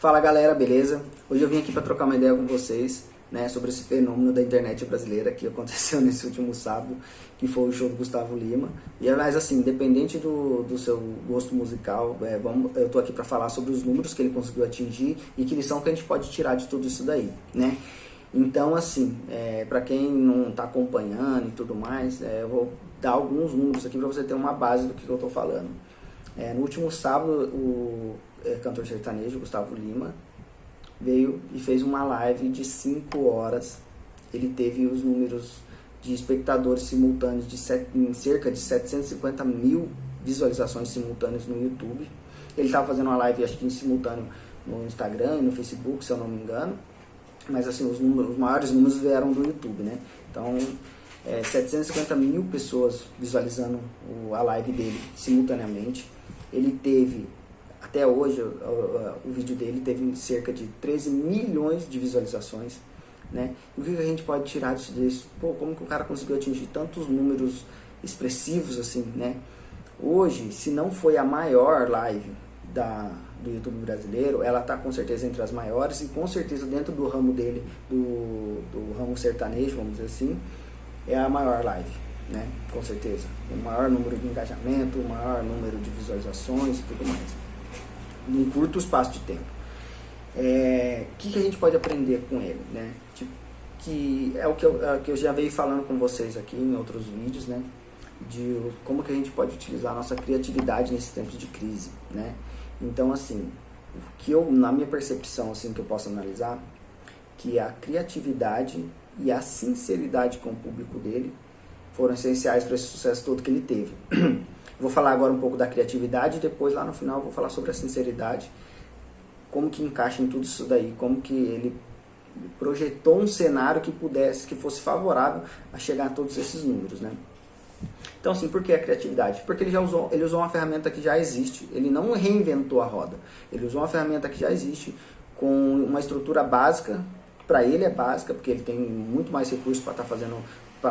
Fala galera, beleza? Hoje eu vim aqui para trocar uma ideia com vocês, né, sobre esse fenômeno da internet brasileira que aconteceu nesse último sábado, que foi o show do Gustavo Lima. E mas assim, independente do seu gosto musical, eu tô aqui para falar sobre os números que ele conseguiu atingir e que lição que a gente pode tirar de tudo isso daí, né? Então assim, para quem não está acompanhando e tudo mais, eu vou dar alguns números aqui para você ter uma base do que eu tô falando. No último sábado, o cantor sertanejo Gustavo Lima veio e fez uma live de 5 horas. Ele teve os números de espectadores simultâneos em cerca de 750 mil visualizações simultâneas no YouTube. Ele estava fazendo uma live, acho que em simultâneo, no Instagram e no Facebook, se eu não me engano. Mas assim, os maiores números vieram do YouTube, né? Então, 750 mil pessoas visualizando a live dele simultaneamente. Ele teve, até hoje, o vídeo dele teve cerca de 13 milhões de visualizações, né? E o que a gente pode tirar disso? Pô, como que o cara conseguiu atingir tantos números expressivos assim, né? Hoje, se não foi a maior live do YouTube brasileiro, ela está com certeza entre as maiores e com certeza dentro do ramo dele, do ramo sertanejo, vamos dizer assim, é a maior live, né? Com certeza. O maior número de engajamento, o maior número de visualizações e tudo mais. Num curto espaço de tempo. O que a gente pode aprender com ele, né? Que é o que eu já venho falando com vocês aqui em outros vídeos, né? De como que a gente pode utilizar a nossa criatividade nesses tempos de crise, né? Então, assim, na minha percepção, assim, que eu posso analisar, que a criatividade e a sinceridade com o público dele foram essenciais para esse sucesso todo que ele teve. Vou falar agora um pouco da criatividade e depois, lá no final, vou falar sobre a sinceridade, como que encaixa em tudo isso daí, como que ele projetou um cenário que fosse favorável a chegar a todos esses números, né? Então, assim, por que a criatividade? Porque ele usou uma ferramenta que já existe, ele não reinventou a roda, ele usou uma ferramenta que já existe, com uma estrutura básica, para ele é básica, porque ele tem muito mais recursos para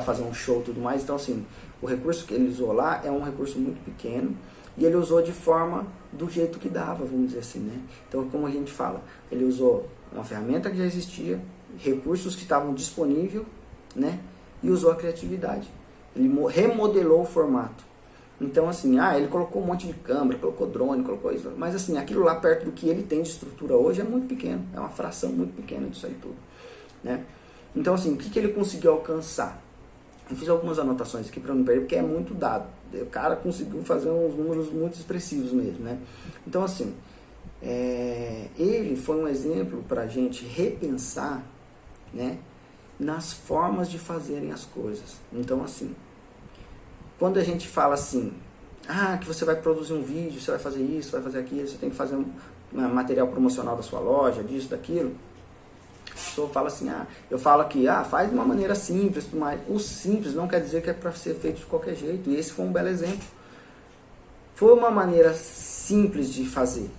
fazer um show e tudo mais. Então, assim, o recurso que ele usou lá é um recurso muito pequeno, e ele usou de forma do jeito que dava, vamos dizer assim, né? Então, como a gente fala, ele usou uma ferramenta que já existia, recursos que estavam disponíveis, né? E usou a criatividade. Ele remodelou o formato. Então, assim, ele colocou um monte de câmera, colocou drone, colocou isso, mas assim, aquilo lá perto do que ele tem de estrutura hoje é muito pequeno, é uma fração muito pequena disso aí tudo, né? Então, assim, o que ele conseguiu alcançar? Eu fiz algumas anotações aqui para não perder, porque é muito dado. O cara conseguiu fazer uns números muito expressivos mesmo, né? Então, assim, ele foi um exemplo para a gente repensar, né, nas formas de fazerem as coisas. Então, assim, quando a gente fala assim, que você vai produzir um vídeo, você vai fazer isso, vai fazer aquilo, você tem que fazer um material promocional da sua loja, disso, daquilo, a pessoa fala assim, eu falo aqui, faz de uma maneira simples, mas o simples não quer dizer que é para ser feito de qualquer jeito, e esse foi um belo exemplo. Foi uma maneira simples de fazer,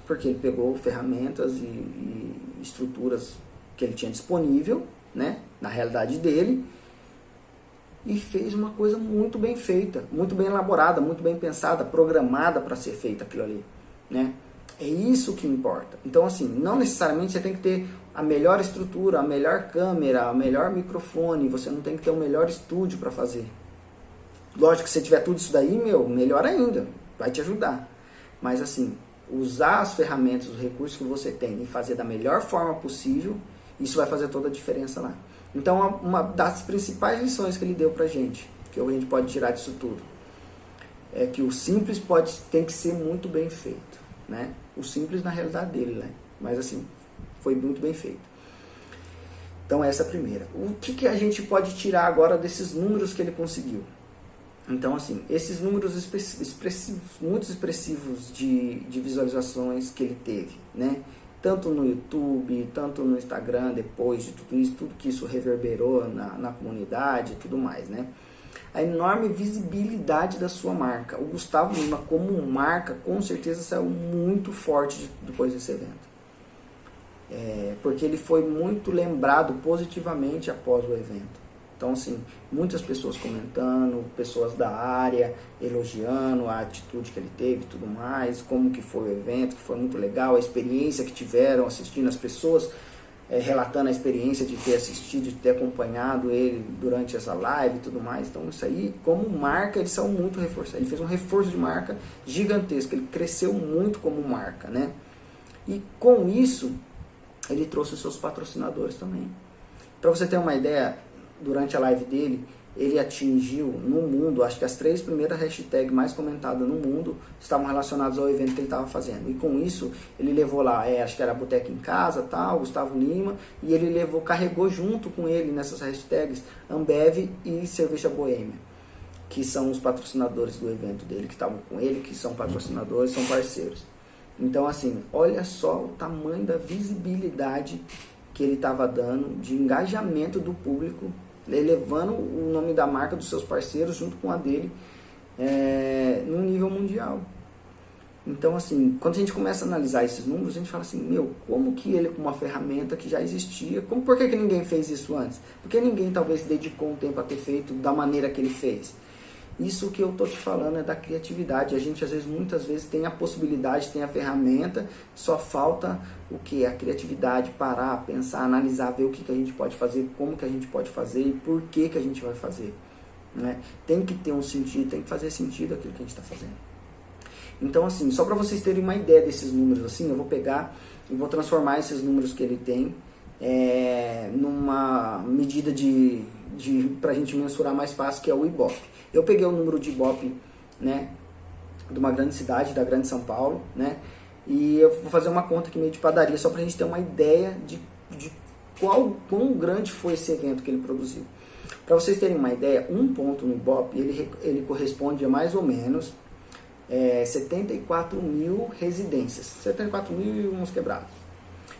porque ele pegou ferramentas e estruturas que ele tinha disponível, né, na realidade dele, e fez uma coisa muito bem feita, muito bem elaborada, muito bem pensada, programada para ser feita aquilo ali, né? É isso que importa. Então, assim, não necessariamente você tem que ter a melhor estrutura, a melhor câmera, o melhor microfone, você não tem que ter o melhor estúdio para fazer. Lógico que se tiver tudo isso daí, melhor ainda, vai te ajudar. Mas, assim, usar as ferramentas, os recursos que você tem e fazer da melhor forma possível, isso vai fazer toda a diferença lá. Então, uma das principais lições que ele deu pra gente, que a gente pode tirar disso tudo, é que o simples tem que ser muito bem feito, né? O simples na realidade dele, né? Mas assim, foi muito bem feito. Então essa é a primeira. O que a gente pode tirar agora desses números que ele conseguiu? Então, assim, esses números expressivos, muito expressivos de visualizações que ele teve, né? Tanto no YouTube, tanto no Instagram, depois de tudo isso, tudo que isso reverberou na comunidade e tudo mais, né? A enorme visibilidade da sua marca. O Gustavo Lima, como marca, com certeza saiu muito forte depois desse evento. Porque ele foi muito lembrado positivamente após o evento, Então, assim, muitas pessoas comentando, pessoas da área elogiando a atitude que ele teve e tudo mais, como que foi o evento, que foi muito legal, a experiência que tiveram assistindo, as pessoas relatando a experiência de ter assistido, de ter acompanhado ele durante essa live e tudo mais. Então, isso aí, como marca, eles são muito reforçados. Ele fez um reforço de marca gigantesco, ele cresceu muito como marca, né? E com isso, ele trouxe os seus patrocinadores também. Para você ter uma ideia, durante a live dele, ele atingiu no mundo, acho que as 3 primeiras hashtags mais comentadas no mundo estavam relacionadas ao evento que ele estava fazendo. E com isso, ele levou lá, acho que era Boteca em Casa, tal, Gustavo Lima, e ele carregou junto com ele nessas hashtags Ambev e Cerveja Boêmia, que são os patrocinadores do evento dele, que estavam com ele, que são patrocinadores, são parceiros. Então, assim, olha só o tamanho da visibilidade que ele estava dando, de engajamento do público, elevando o nome da marca dos seus parceiros junto com a dele no nível mundial. Então, assim, quando a gente começa a analisar esses números, a gente fala assim, como que ele, com uma ferramenta que já existia, por que ninguém fez isso antes? Porque ninguém talvez dedicou um tempo a ter feito da maneira que ele fez. Isso que eu estou te falando é da criatividade. A gente, às vezes, muitas vezes tem a possibilidade, tem a ferramenta, só falta o que? A criatividade, parar, pensar, analisar, ver o que a gente pode fazer, como que a gente pode fazer e por que a gente vai fazer. Né? Tem que ter um sentido, tem que fazer sentido aquilo que a gente está fazendo. Então, assim, só para vocês terem uma ideia desses números, assim, eu vou pegar e vou transformar esses números que ele tem numa medida para a gente mensurar mais fácil, que é o Ibope. Eu peguei o número de Ibope, né, de uma grande cidade, da Grande São Paulo, né, e eu vou fazer uma conta aqui meio de padaria, só para a gente ter uma ideia de quão grande foi esse evento que ele produziu. Para vocês terem uma ideia, um ponto no Ibope, ele corresponde a mais ou menos 74 mil residências, 74 mil e uns quebrados.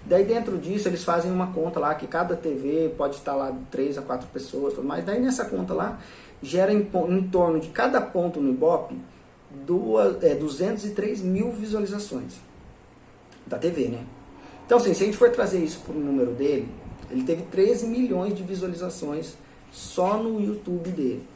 Daí dentro disso eles fazem uma conta lá que cada TV pode estar lá de 3 a 4 pessoas, mas daí nessa conta lá gera em torno de cada ponto no Ibope 203 mil visualizações da TV, né? Então, assim, se a gente for trazer isso para o número dele, ele teve 13 milhões de visualizações só no YouTube dele.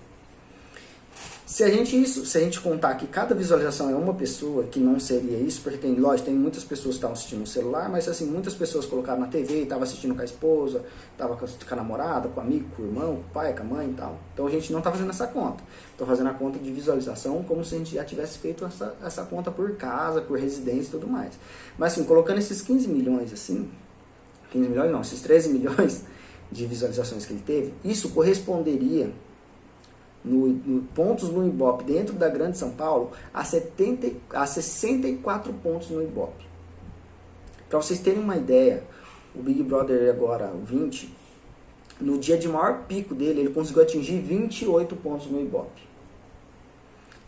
Se a gente contar que cada visualização é uma pessoa, que não seria isso, porque tem muitas pessoas que estavam assistindo no celular, mas assim, muitas pessoas colocaram na TV, estavam assistindo com a esposa, estavam com a namorada, com o amigo, com o irmão, com o pai, com a mãe e tal. Então a gente não está fazendo essa conta. Estou fazendo a conta de visualização como se a gente já tivesse feito essa conta por casa, por residência e tudo mais. Mas assim, colocando esses 15 milhões assim, 15 milhões não, esses 13 milhões de visualizações que ele teve, isso corresponderia pontos no Ibope dentro da Grande São Paulo a 64 pontos no Ibope. Para vocês terem uma ideia, o Big Brother agora, o 20, no dia de maior pico dele, ele conseguiu atingir 28 pontos no Ibope.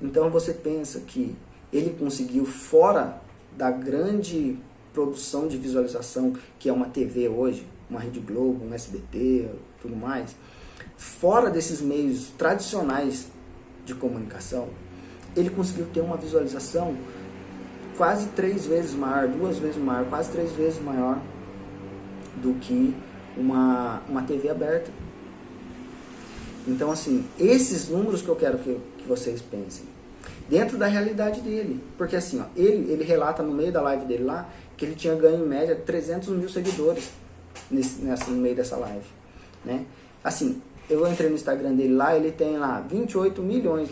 Então você pensa que ele conseguiu, fora da grande produção de visualização que é uma TV hoje, uma Rede Globo, um SBT, tudo mais, fora desses meios tradicionais de comunicação, ele conseguiu ter uma visualização quase 3 vezes maior, 2 vezes maior, quase 3 vezes maior do que uma TV aberta. Então, assim, esses números que eu quero que vocês pensem, dentro da realidade dele. Porque assim, ele relata no meio da live dele lá, que ele tinha ganho em média 300 mil seguidores no meio dessa live, né? Assim, eu entrei no Instagram dele lá, ele tem lá 28 milhões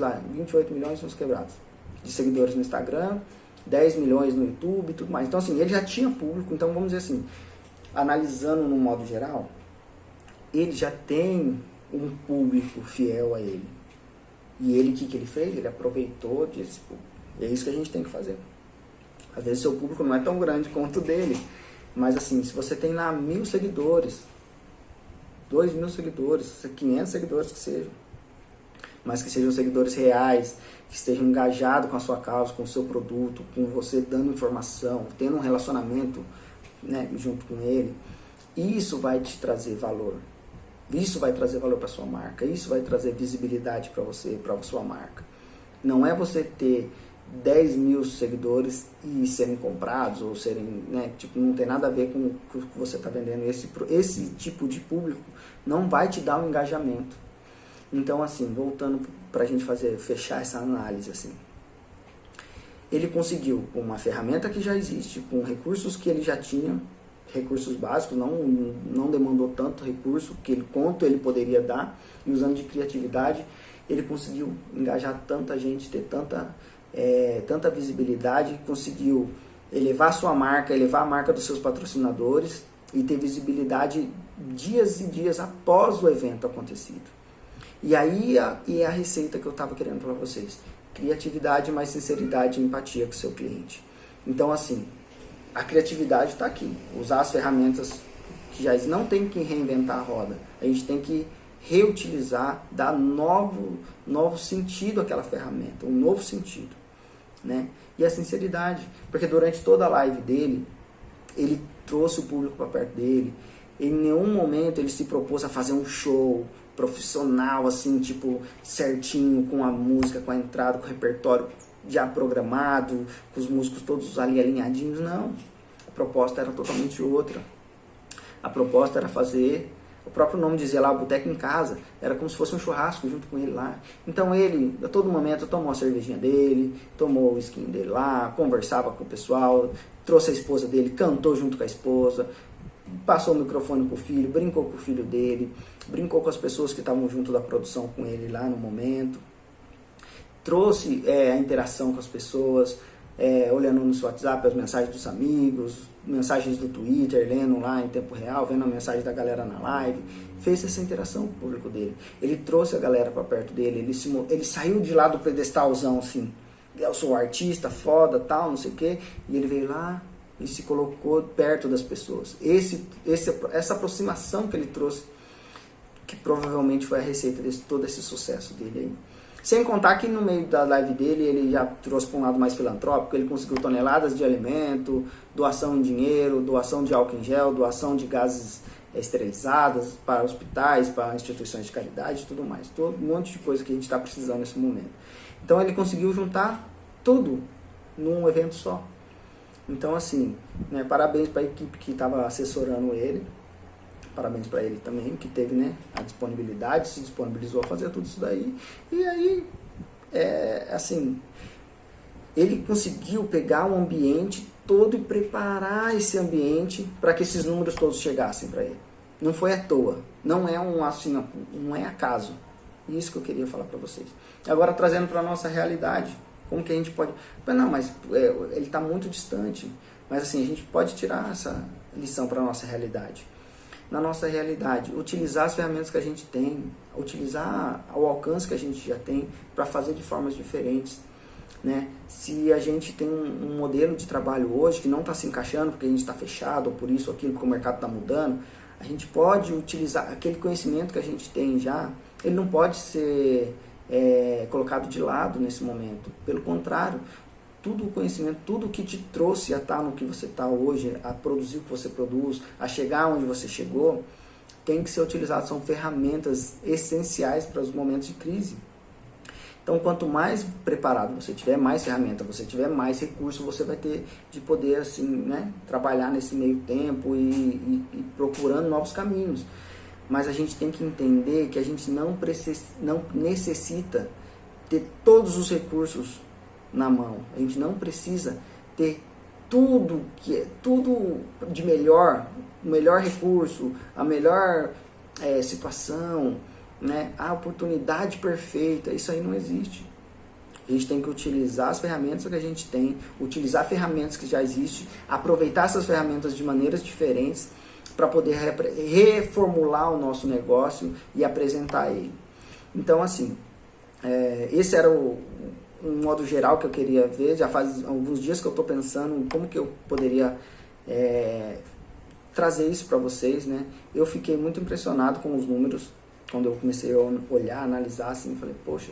uns quebrados de seguidores no Instagram, 10 milhões no YouTube e tudo mais. Então assim, ele já tinha público, então vamos dizer assim, analisando no modo geral, ele já tem um público fiel a ele. E ele, o que ele fez? Ele aproveitou disso. É isso que a gente tem que fazer. Às vezes seu público não é tão grande quanto o dele, mas assim, se você tem lá 1.000 seguidores, 2.000 seguidores, 500 seguidores que sejam, mas que sejam seguidores reais, que estejam engajados com a sua causa, com o seu produto, com você dando informação, tendo um relacionamento, né, junto com ele, isso vai te trazer valor. Isso vai trazer valor para sua marca, isso vai trazer visibilidade para você, para a sua marca. Não é você ter 10.000 seguidores e serem comprados, ou serem, né, tipo, não tem nada a ver com o que você está vendendo. Esse tipo de público não vai te dar um engajamento. Então, assim, voltando para a gente fechar essa análise, assim, ele conseguiu, com uma ferramenta que já existe, com recursos que ele já tinha, recursos básicos, não demandou tanto recurso quanto ele poderia dar, e usando de criatividade, ele conseguiu engajar tanta gente, ter tanta visibilidade, conseguiu elevar sua marca, elevar a marca dos seus patrocinadores e ter visibilidade dias e dias após o evento acontecido. E aí é a receita que eu estava querendo para vocês. Criatividade, mais sinceridade e empatia com o seu cliente. Então, assim, a criatividade está aqui. Usar as ferramentas que já não tem que reinventar a roda. A gente tem que reutilizar, dar novo sentido àquela ferramenta, um novo sentido, né? E a sinceridade, porque durante toda a live dele, ele trouxe o público para perto dele. Em nenhum momento ele se propôs a fazer um show profissional, assim, tipo, certinho, com a música, com a entrada, com o repertório já programado, com os músicos todos ali alinhadinhos. Não, a proposta era totalmente outra. A proposta era fazer, o próprio nome dizia lá, Boteco em Casa, era como se fosse um churrasco junto com ele lá. Então ele, a todo momento, tomou a cervejinha dele, tomou o skin dele lá, conversava com o pessoal, trouxe a esposa dele, cantou junto com a esposa, passou o microfone pro filho, brincou com o filho dele, brincou com as pessoas que estavam junto da produção com ele lá no momento, trouxe a interação com as pessoas, olhando no seu WhatsApp as mensagens dos amigos, mensagens do Twitter, lendo lá em tempo real, vendo a mensagem da galera na live, fez essa interação com o público dele. Ele trouxe a galera para perto dele, ele saiu de lá do pedestalzão, assim, eu sou artista, foda, tal, não sei o quê, e ele veio lá e se colocou perto das pessoas. Essa aproximação que ele trouxe, que provavelmente foi a receita de todo esse sucesso dele aí. Sem contar que no meio da live dele, ele já trouxe para um lado mais filantrópico, ele conseguiu toneladas de alimento, doação em dinheiro, doação de álcool em gel, doação de gases esterilizados para hospitais, para instituições de caridade e tudo mais. Um monte de coisa que a gente está precisando nesse momento. Então ele conseguiu juntar tudo num evento só. Então, assim, né, parabéns para a equipe que estava assessorando ele, parabéns para ele também, que teve, né, a disponibilidade, se disponibilizou a fazer tudo isso daí. E aí, assim, ele conseguiu pegar o ambiente todo e preparar esse ambiente para que esses números todos chegassem para ele. Não foi à toa, não é acaso. Isso que eu queria falar para vocês. Agora, trazendo para a nossa realidade, como que a gente pode... Não, mas ele está muito distante. Mas assim, a gente pode tirar essa lição para a nossa realidade. Na nossa realidade, utilizar as ferramentas que a gente tem, utilizar o alcance que a gente já tem para fazer de formas diferentes, né? Se a gente tem um modelo de trabalho hoje que não está se encaixando porque a gente está fechado, ou por isso ou aquilo, porque o mercado está mudando, a gente pode utilizar aquele conhecimento que a gente tem já, ele não pode ser colocado de lado nesse momento. Pelo contrário, tudo o conhecimento, tudo que te trouxe a estar no que você está hoje, a produzir o que você produz, a chegar onde você chegou, tem que ser utilizado. São ferramentas essenciais para os momentos de crise. Então, quanto mais preparado você tiver, mais ferramenta você tiver, mais recurso você vai ter de poder, assim, né, trabalhar nesse meio tempo e procurando novos caminhos. Mas a gente tem que entender que a gente não necessita ter todos os recursos na mão. A gente não precisa ter tudo de melhor, o melhor recurso, a melhor situação, né? A oportunidade perfeita. Isso aí não existe. A gente tem que utilizar as ferramentas que a gente tem, utilizar ferramentas que já existem, aproveitar essas ferramentas de maneiras diferentes para poder reformular o nosso negócio e apresentar ele. Então, assim, esse era um modo geral que eu queria ver. Já faz alguns dias que eu estou pensando em como que eu poderia trazer isso para vocês, né? Eu fiquei muito impressionado com os números quando eu comecei a olhar, analisar, assim, falei, poxa,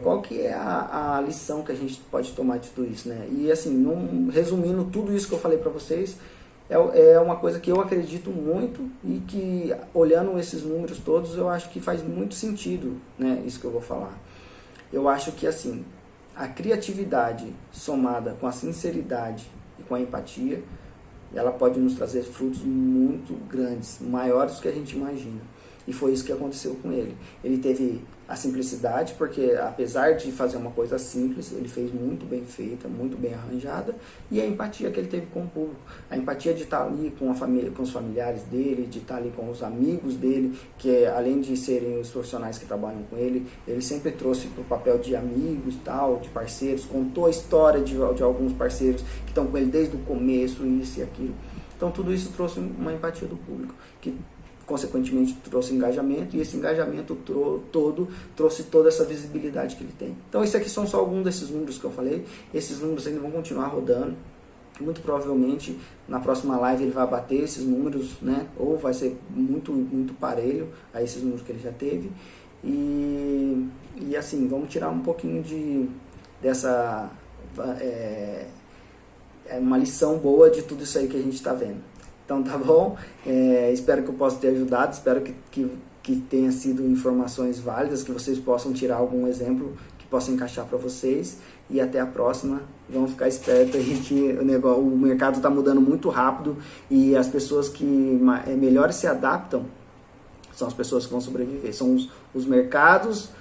qual que é a lição que a gente pode tomar de tudo isso, né? E assim, resumindo tudo isso que eu falei para vocês, é uma coisa que eu acredito muito e que, olhando esses números todos, eu acho que faz muito sentido, né, isso que eu vou falar. Eu acho que, assim, a criatividade somada com a sinceridade e com a empatia, ela pode nos trazer frutos muito grandes, maiores do que a gente imagina. E foi isso que aconteceu com ele. Ele teve a simplicidade, porque apesar de fazer uma coisa simples, ele fez muito bem feita, muito bem arranjada, e a empatia que ele teve com o público, a empatia de estar ali com a família, com os familiares dele, de estar ali com os amigos dele, que além de serem os profissionais que trabalham com ele sempre trouxe para o papel de amigos, tal, de parceiros, contou a história de alguns parceiros que estão com ele desde o começo, isso e aquilo. Então tudo isso trouxe uma empatia do público, que consequentemente trouxe engajamento, e esse engajamento todo trouxe toda essa visibilidade que ele tem. Então isso aqui são só alguns desses números que eu falei. Esses números ainda vão continuar rodando. Muito provavelmente na próxima live ele vai bater esses números, né? Ou vai ser muito parelho a esses números que ele já teve. E assim, vamos tirar um pouquinho dessa uma lição boa de tudo isso aí que a gente está vendo. Então tá bom, espero que eu possa ter ajudado, espero que tenha sido informações válidas, que vocês possam tirar algum exemplo que possa encaixar para vocês, e até a próxima. Vamos ficar espertos aí que o mercado está mudando muito rápido, e as pessoas que melhores se adaptam são as pessoas que vão sobreviver, são os mercados,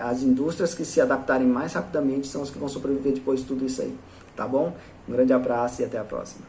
as indústrias que se adaptarem mais rapidamente são as que vão sobreviver depois de tudo isso aí, tá bom? Um grande abraço e até a próxima.